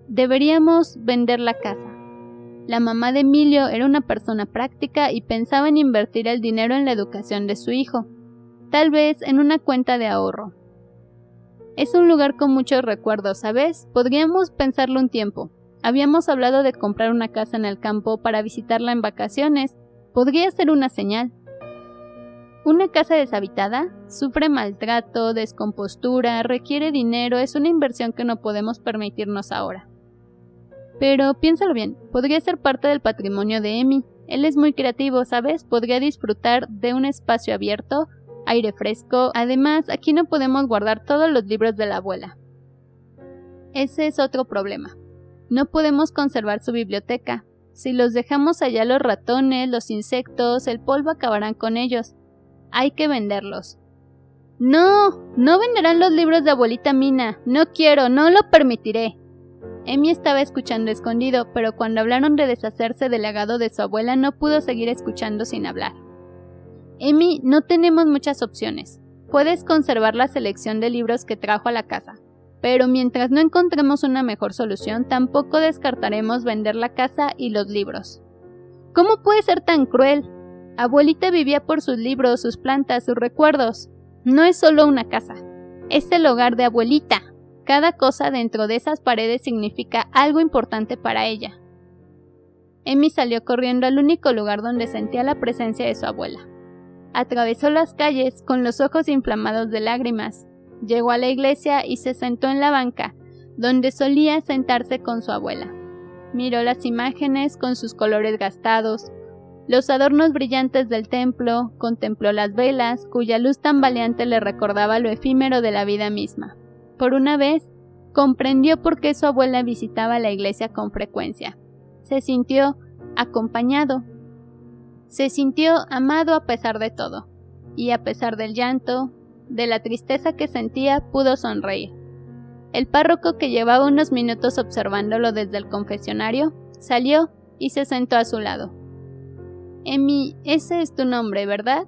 Deberíamos vender la casa. La mamá de Emilio era una persona práctica y pensaba en invertir el dinero en la educación de su hijo, tal vez en una cuenta de ahorro. Es un lugar con muchos recuerdos, ¿sabes? Podríamos pensarlo un tiempo. Habíamos hablado de comprar una casa en el campo para visitarla en vacaciones. Podría ser una señal. Una casa deshabitada sufre maltrato, descompostura, requiere dinero, es una inversión que no podemos permitirnos ahora. Pero piénsalo bien, podría ser parte del patrimonio de Amy. Él es muy creativo, ¿sabes? Podría disfrutar de un espacio abierto, aire fresco. Además, aquí no podemos guardar todos los libros de la abuela. Ese es otro problema. No podemos conservar su biblioteca. Si los dejamos allá, los ratones, los insectos, el polvo acabarán con ellos. Hay que venderlos. ¡No! ¡No venderán los libros de abuelita Mina! ¡No quiero! ¡No lo permitiré! Amy estaba escuchando escondido, pero cuando hablaron de deshacerse del legado de su abuela no pudo seguir escuchando sin hablar. No tenemos muchas opciones. Puedes conservar la selección de libros que trajo a la casa. Pero mientras no encontremos una mejor solución, tampoco descartaremos vender la casa y los libros. ¿Cómo puede ser tan cruel? Abuelita vivía por sus libros, sus plantas, sus recuerdos. No es solo una casa, es el hogar de abuelita. Cada cosa dentro de esas paredes significa algo importante para ella. Amy salió corriendo al único lugar donde sentía la presencia de su abuela. Atravesó las calles con los ojos inflamados de lágrimas. Llegó a la iglesia y se sentó en la banca, donde solía sentarse con su abuela. Miró las imágenes con sus colores gastados, los adornos brillantes del templo, contempló las velas, cuya luz tambaleante le recordaba lo efímero de la vida misma. Por una vez, comprendió por qué su abuela visitaba la iglesia con frecuencia. Se sintió acompañado. Se sintió amado a pesar de todo, y a pesar del llanto, de la tristeza que sentía, pudo sonreír. El párroco, que llevaba unos minutos observándolo desde el confesionario, salió y se sentó a su lado. Amy, ese es tu nombre, ¿verdad?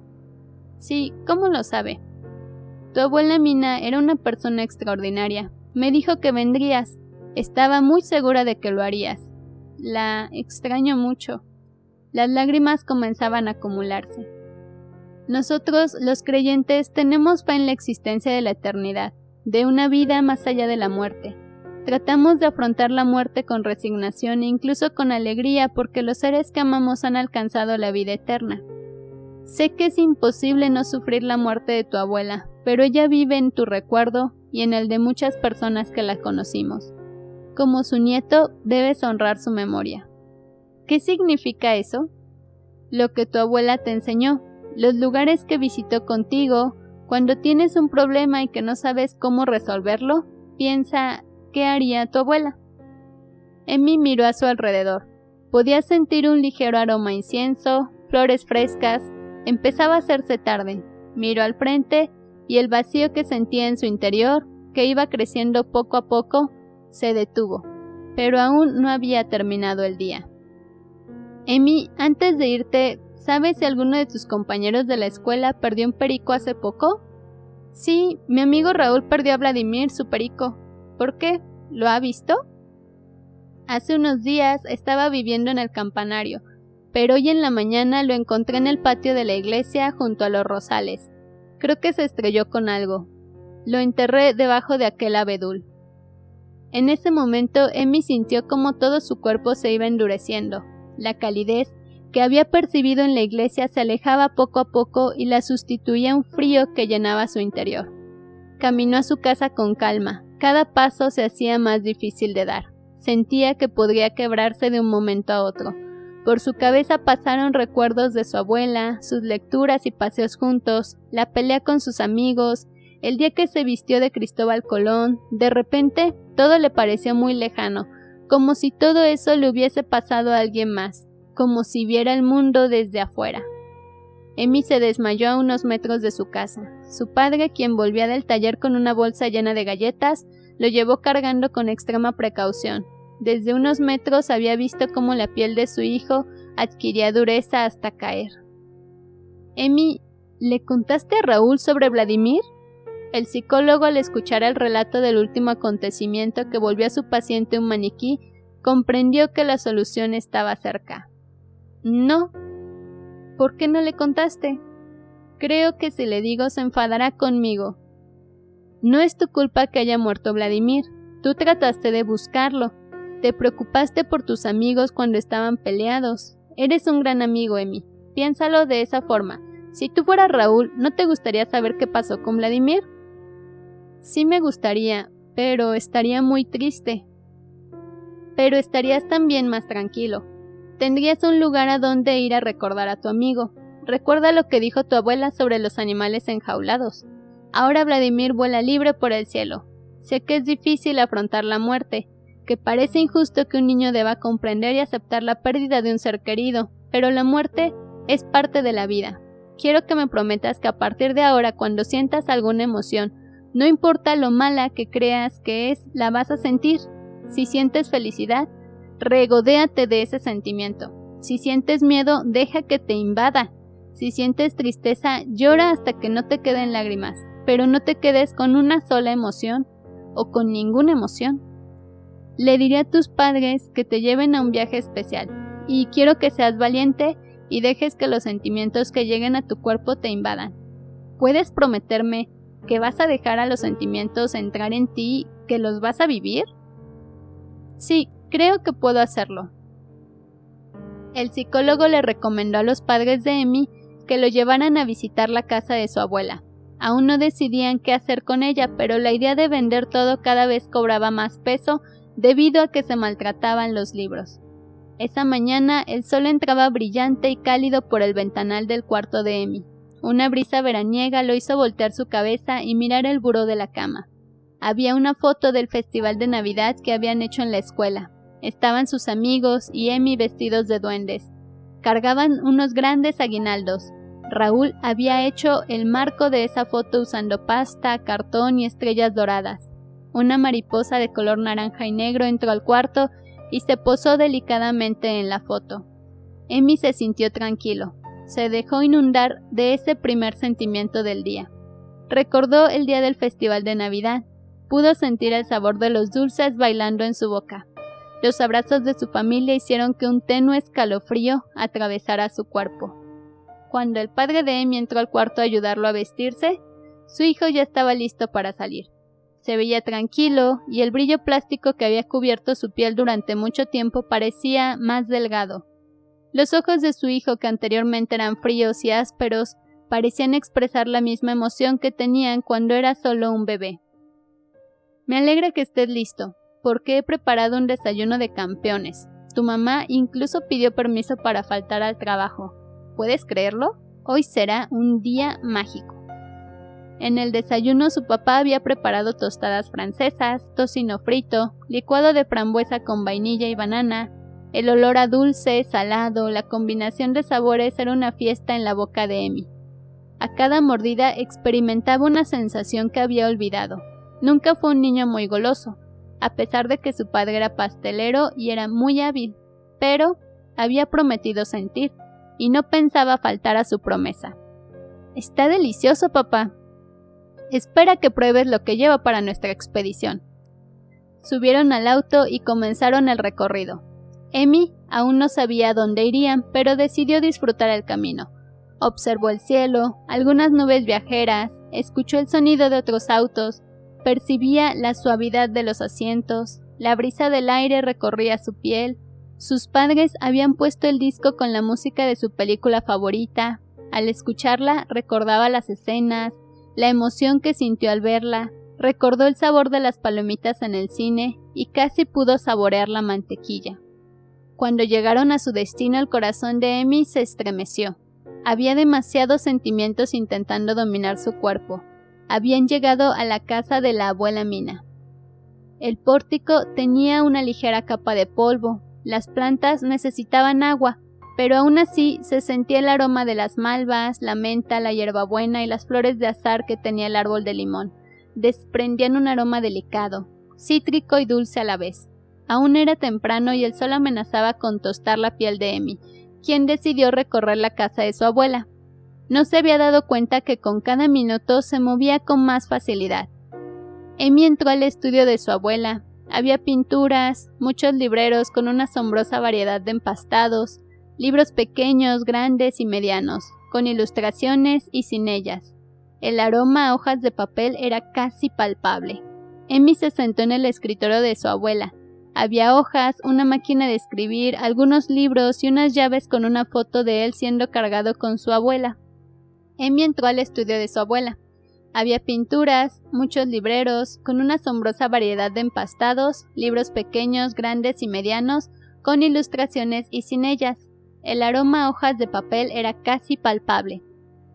Sí, ¿cómo lo sabe? Tu abuela Mina era una persona extraordinaria. Me dijo que vendrías. Estaba muy segura de que lo harías. La extraño mucho. Las lágrimas comenzaban a acumularse. Nosotros, los creyentes, tenemos fe en la existencia de la eternidad, de una vida más allá de la muerte. Tratamos de afrontar la muerte con resignación e incluso con alegría porque los seres que amamos han alcanzado la vida eterna. Sé que es imposible no sufrir la muerte de tu abuela, pero ella vive en tu recuerdo y en el de muchas personas que la conocimos. Como su nieto, debes honrar su memoria. ¿Qué significa eso? Lo que tu abuela te enseñó, los lugares que visitó contigo. Cuando tienes un problema y que no sabes cómo resolverlo, piensa, ¿qué haría tu abuela? Amy miró a su alrededor. Podía sentir un ligero aroma a incienso, flores frescas. Empezaba a hacerse tarde. Miró al frente y el vacío que sentía en su interior, que iba creciendo poco a poco, se detuvo. Pero aún no había terminado el día. Amy, antes de irte, ¿sabes si alguno de tus compañeros de la escuela perdió un perico hace poco? Sí, mi amigo Raúl perdió a Vladimir, su perico. ¿Por qué? ¿Lo ha visto? Hace unos días estaba viviendo en el campanario, pero hoy en la mañana lo encontré en el patio de la iglesia junto a los rosales. Creo que se estrelló con algo. Lo enterré debajo de aquel abedul. En ese momento, Amy sintió como todo su cuerpo se iba endureciendo. La calidez que había percibido en la iglesia se alejaba poco a poco y la sustituía un frío que llenaba su interior. Caminó a su casa con calma. Cada paso se hacía más difícil de dar. Sentía que podría quebrarse de un momento a otro. Por su cabeza pasaron recuerdos de su abuela, sus lecturas y paseos juntos, la pelea con sus amigos, el día que se vistió de Cristóbal Colón. De repente, todo le pareció muy lejano, como si todo eso le hubiese pasado a alguien más, como si viera el mundo desde afuera. Amy se desmayó a unos metros de su casa. Su padre, quien volvía del taller con una bolsa llena de galletas, lo llevó cargando con extrema precaución. Desde unos metros había visto cómo la piel de su hijo adquiría dureza hasta caer. Amy, ¿le contaste a Raúl sobre Vladimir? El psicólogo, al escuchar el relato del último acontecimiento que volvió a su paciente un maniquí, comprendió que la solución estaba cerca. No. ¿Por qué no le contaste? Creo que si le digo se enfadará conmigo. No es tu culpa que haya muerto Vladimir. Tú trataste de buscarlo. Te preocupaste por tus amigos cuando estaban peleados. Eres un gran amigo, Amy. Piénsalo de esa forma. Si tú fueras Raúl, ¿no te gustaría saber qué pasó con Vladimir? Sí me gustaría, pero estaría muy triste. Pero estarías también más tranquilo. Tendrías un lugar a donde ir a recordar a tu amigo. Recuerda lo que dijo tu abuela sobre los animales enjaulados. Ahora Vladimir vuela libre por el cielo. Sé que es difícil afrontar la muerte, que parece injusto que un niño deba comprender y aceptar la pérdida de un ser querido, pero la muerte es parte de la vida. Quiero que me prometas que a partir de ahora, cuando sientas alguna emoción, no importa lo mala que creas que es, la vas a sentir. Si sientes felicidad, regodéate de ese sentimiento. Si sientes miedo, deja que te invada. Si sientes tristeza, llora hasta que no te queden lágrimas, pero no te quedes con una sola emoción. o con ninguna emoción. Le diré a tus padres que te lleven a un viaje especial, y quiero que seas valiente y dejes que los sentimientos que lleguen a tu cuerpo te invadan. ¿Puedes prometerme que vas a dejar a los sentimientos entrar en ti, que los vas a vivir? Sí, creo que puedo hacerlo. El psicólogo le recomendó a los padres de Emmy que lo llevaran a visitar la casa de su abuela. Aún no decidían qué hacer con ella, pero la idea de vender todo cada vez cobraba más peso debido a que se maltrataban los libros. Esa mañana el sol entraba brillante y cálido por el ventanal del cuarto de Emmy. Una brisa veraniega lo hizo voltear su cabeza y mirar el buró de la cama. Había una foto del festival de Navidad que habían hecho en la escuela. Estaban sus amigos y Emmy vestidos de duendes. Cargaban unos grandes aguinaldos. Raúl había hecho el marco de esa foto usando pasta, cartón y estrellas doradas. Una mariposa de color naranja y negro entró al cuarto y se posó delicadamente en la foto. Emmy se sintió tranquilo. Se dejó inundar de ese primer sentimiento del día. Recordó el día del festival de Navidad. Pudo sentir el sabor de los dulces bailando en su boca. Los abrazos de su familia hicieron que un tenue escalofrío atravesara su cuerpo. Cuando el padre de Emmy entró al cuarto a ayudarlo a vestirse, su hijo ya estaba listo para salir. Se veía tranquilo y el brillo plástico que había cubierto su piel durante mucho tiempo parecía más delgado. Los ojos de su hijo, que anteriormente eran fríos y ásperos, parecían expresar la misma emoción que tenían cuando era solo un bebé. Me alegra que estés listo, porque he preparado un desayuno de campeones. Tu mamá incluso pidió permiso para faltar al trabajo. ¿Puedes creerlo? Hoy será un día mágico. En el desayuno su papá había preparado tostadas francesas, tocino frito, licuado de frambuesa con vainilla y banana. El olor a dulce, salado, la combinación de sabores era una fiesta en la boca de Emmy. A cada mordida experimentaba una sensación que había olvidado. Nunca fue un niño muy goloso, a pesar de que su padre era pastelero y era muy hábil, pero había prometido sentir, y no pensaba faltar a su promesa. «Está delicioso, papá. Espera que pruebes lo que llevo para nuestra expedición». Subieron al auto y comenzaron el recorrido. Emmy aún no sabía a dónde irían, pero decidió disfrutar el camino. Observó el cielo, algunas nubes viajeras, escuchó el sonido de otros autos, percibía la suavidad de los asientos, la brisa del aire recorría su piel. Sus padres habían puesto el disco con la música de su película favorita. Al escucharla recordaba las escenas, la emoción que sintió al verla, recordó el sabor de las palomitas en el cine y casi pudo saborear la mantequilla. Cuando llegaron a su destino, el corazón de Emmy se estremeció. Había demasiados sentimientos intentando dominar su cuerpo. Habían llegado a la casa de la abuela Mina. El pórtico tenía una ligera capa de polvo, las plantas necesitaban agua, pero aún así se sentía el aroma de las malvas, la menta, la hierbabuena y las flores de azahar que tenía el árbol de limón. Desprendían un aroma delicado, cítrico y dulce a la vez. Aún era temprano y el sol amenazaba con tostar la piel de Emmy, quien decidió recorrer la casa de su abuela. No se había dado cuenta que con cada minuto se movía con más facilidad. Emmy entró al estudio de su abuela. Había pinturas, muchos libreros con una asombrosa variedad de empastados, libros pequeños, grandes y medianos, con ilustraciones y sin ellas. El aroma a hojas de papel era casi palpable. Emmy se sentó en el escritorio de su abuela. Había hojas, una máquina de escribir, algunos libros y unas llaves con una foto de él siendo cargado con su abuela. Emmy entró al estudio de su abuela. Había pinturas, muchos libreros, con una asombrosa variedad de empastados, libros pequeños, grandes y medianos, con ilustraciones y sin ellas. El aroma a hojas de papel era casi palpable.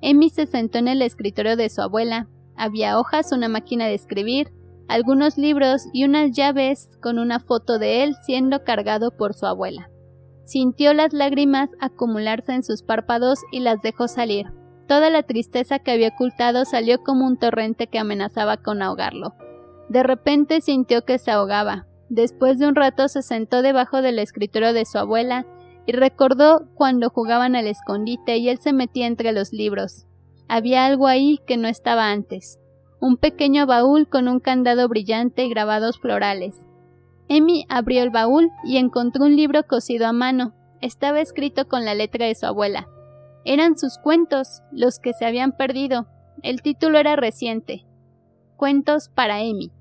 Emmy se sentó en el escritorio de su abuela. Había hojas, una máquina de escribir, algunos libros y unas llaves con una foto de él siendo cargado por su abuela. Sintió las lágrimas acumularse en sus párpados y las dejó salir. Toda la tristeza que había ocultado salió como un torrente que amenazaba con ahogarlo. De repente sintió que se ahogaba. Después de un rato se sentó debajo del escritorio de su abuela y recordó cuando jugaban al escondite y él se metía entre los libros. Había algo ahí que no estaba antes. un pequeño baúl con un candado brillante y grabados florales. Amy abrió el baúl y encontró un libro cosido a mano. Estaba escrito con la letra de su abuela. Eran sus cuentos, los que se habían perdido. El título era reciente: Cuentos para Amy.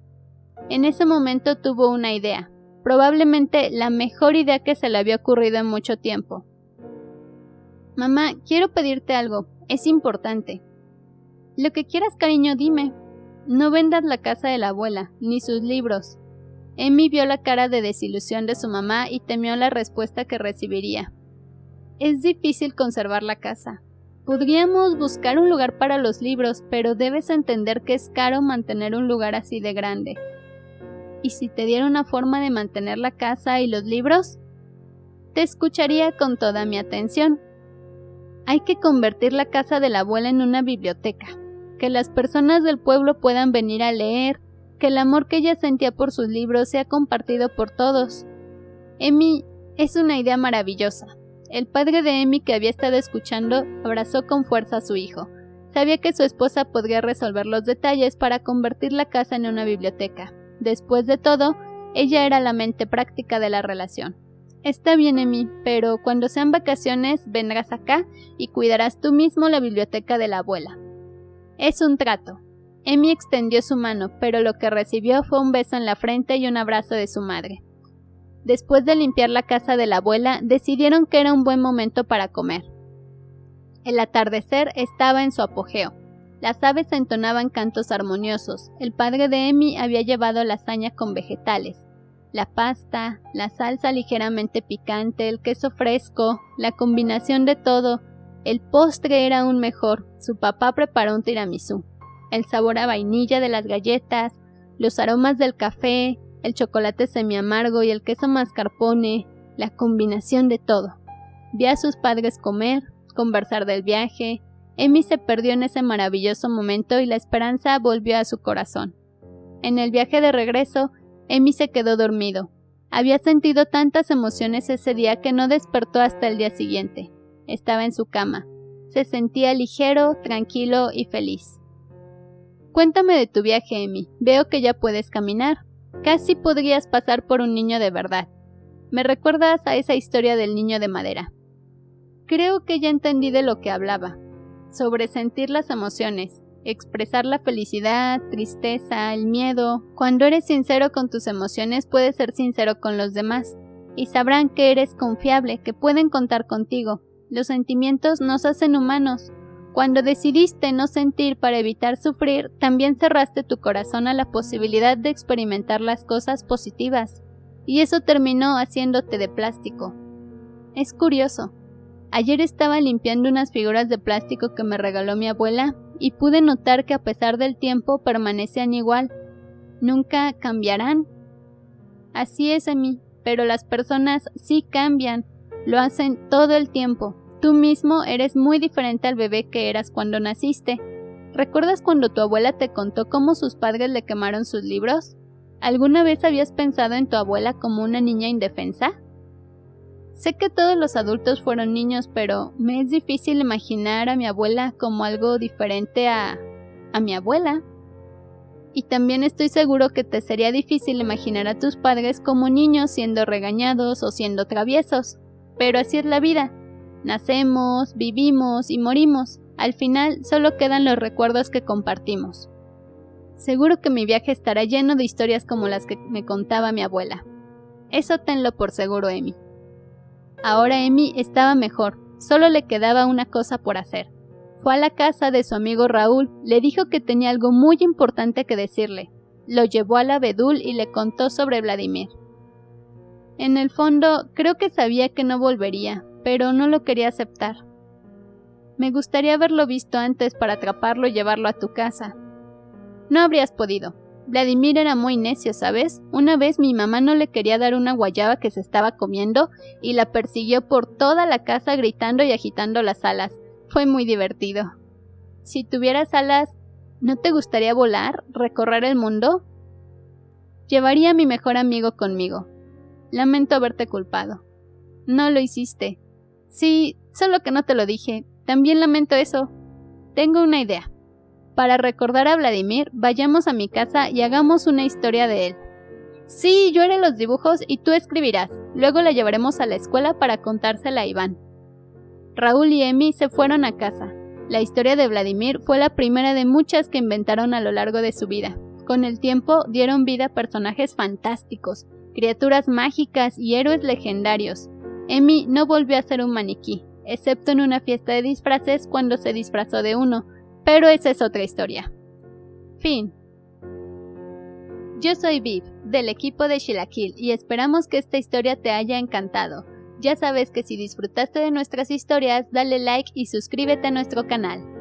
En ese momento tuvo una idea, probablemente la mejor idea que se le había ocurrido en mucho tiempo. Mamá, quiero pedirte algo, es importante. Lo que quieras, cariño, dime. No vendas la casa de la abuela, ni sus libros. Amy vio la cara de desilusión de su mamá y temió la respuesta que recibiría. Es difícil conservar la casa. Podríamos buscar un lugar para los libros, pero debes entender que es caro mantener un lugar así de grande. ¿Y si te diera una forma de mantener la casa y los libros? Te escucharía con toda mi atención. Hay que convertir la casa de la abuela en una biblioteca, que las personas del pueblo puedan venir a leer, que el amor que ella sentía por sus libros sea compartido por todos. Amy, es una idea maravillosa. El padre de Amy, que había estado escuchando, abrazó con fuerza a su hijo. Sabía que su esposa podría resolver los detalles para convertir la casa en una biblioteca. Después de todo, ella era la mente práctica de la relación. Está bien, Amy, pero cuando sean vacaciones vendrás acá y cuidarás tú mismo la biblioteca de la abuela. Es un trato. Amy extendió su mano, pero lo que recibió fue un beso en la frente y un abrazo de su madre. Después de limpiar la casa de la abuela, decidieron que era un buen momento para comer. El atardecer estaba en su apogeo. Las aves entonaban cantos armoniosos. El padre de Amy había llevado lasaña con vegetales. La pasta, la salsa ligeramente picante, el queso fresco, la combinación de todo. El postre era aún mejor. Su papá preparó un tiramisú. El sabor a vainilla de las galletas, los aromas del café, el chocolate semiamargo y el queso mascarpone, la combinación de todo. Vi a sus padres comer, conversar del viaje. Amy se perdió en ese maravilloso momento y la esperanza volvió a su corazón. En el viaje de regreso, Amy se quedó dormido. Había sentido tantas emociones ese día que no despertó hasta el día siguiente. Estaba en su cama. Se sentía ligero, tranquilo y feliz. Cuéntame de tu viaje, Amy. Veo que ya puedes caminar. Casi podrías pasar por un niño de verdad. Me recuerdas a esa historia del niño de madera. Creo que ya entendí de lo que hablaba. Sobre sentir las emociones, expresar la felicidad, tristeza, el miedo. Cuando eres sincero con tus emociones, puedes ser sincero con los demás, y sabrán que eres confiable, que pueden contar contigo. Los sentimientos nos hacen humanos. Cuando decidiste no sentir para evitar sufrir, también cerraste tu corazón a la posibilidad de experimentar las cosas positivas, y eso terminó haciéndote de plástico. Es curioso. Ayer estaba limpiando unas figuras de plástico que me regaló mi abuela y pude notar que a pesar del tiempo permanecían igual. Nunca cambiarán. Así es, Amy, pero las personas sí cambian, lo hacen todo el tiempo. Tú mismo eres muy diferente al bebé que eras cuando naciste. ¿Recuerdas cuando tu abuela te contó cómo sus padres le quemaron sus libros? ¿Alguna vez habías pensado en tu abuela como una niña indefensa? Sé que todos los adultos fueron niños, pero me es difícil imaginar a mi abuela como algo diferente a mi abuela. Y también estoy seguro que te sería difícil imaginar a tus padres como niños siendo regañados o siendo traviesos. Pero así es la vida. Nacemos, vivimos y morimos. Al final solo quedan los recuerdos que compartimos. Seguro que mi viaje estará lleno de historias como las que me contaba mi abuela. Eso tenlo por seguro, Amy. Ahora Amy estaba mejor, solo le quedaba una cosa por hacer. Fue a la casa de su amigo Raúl, le dijo que tenía algo muy importante que decirle. Lo llevó al abedul y le contó sobre Vladimir. En el fondo, creo que sabía que no volvería, pero no lo quería aceptar. Me gustaría haberlo visto antes para atraparlo y llevarlo a tu casa. No habrías podido. Vladimir era muy necio, ¿sabes? Una vez mi mamá no le quería dar una guayaba que se estaba comiendo y la persiguió por toda la casa gritando y agitando las alas. Fue muy divertido. Si tuvieras alas, ¿no te gustaría volar, recorrer el mundo? Llevaría a mi mejor amigo conmigo. Lamento haberte culpado. No lo hiciste. Sí, solo que no te lo dije. También lamento eso. Tengo una idea. Para recordar a Vladimir, vayamos a mi casa y hagamos una historia de él. Sí, yo haré los dibujos y tú escribirás. Luego la llevaremos a la escuela para contársela a Iván. Raúl y Emi se fueron a casa. La historia de Vladimir fue la primera de muchas que inventaron a lo largo de su vida. Con el tiempo dieron vida a personajes fantásticos, criaturas mágicas y héroes legendarios. Emi no volvió a ser un maniquí, excepto en una fiesta de disfraces cuando se disfrazó de uno, pero esa es otra historia. Fin. Yo soy Viv, del equipo de Chilaquil, y esperamos que esta historia te haya encantado. Ya sabes que si disfrutaste de nuestras historias, dale like y suscríbete a nuestro canal.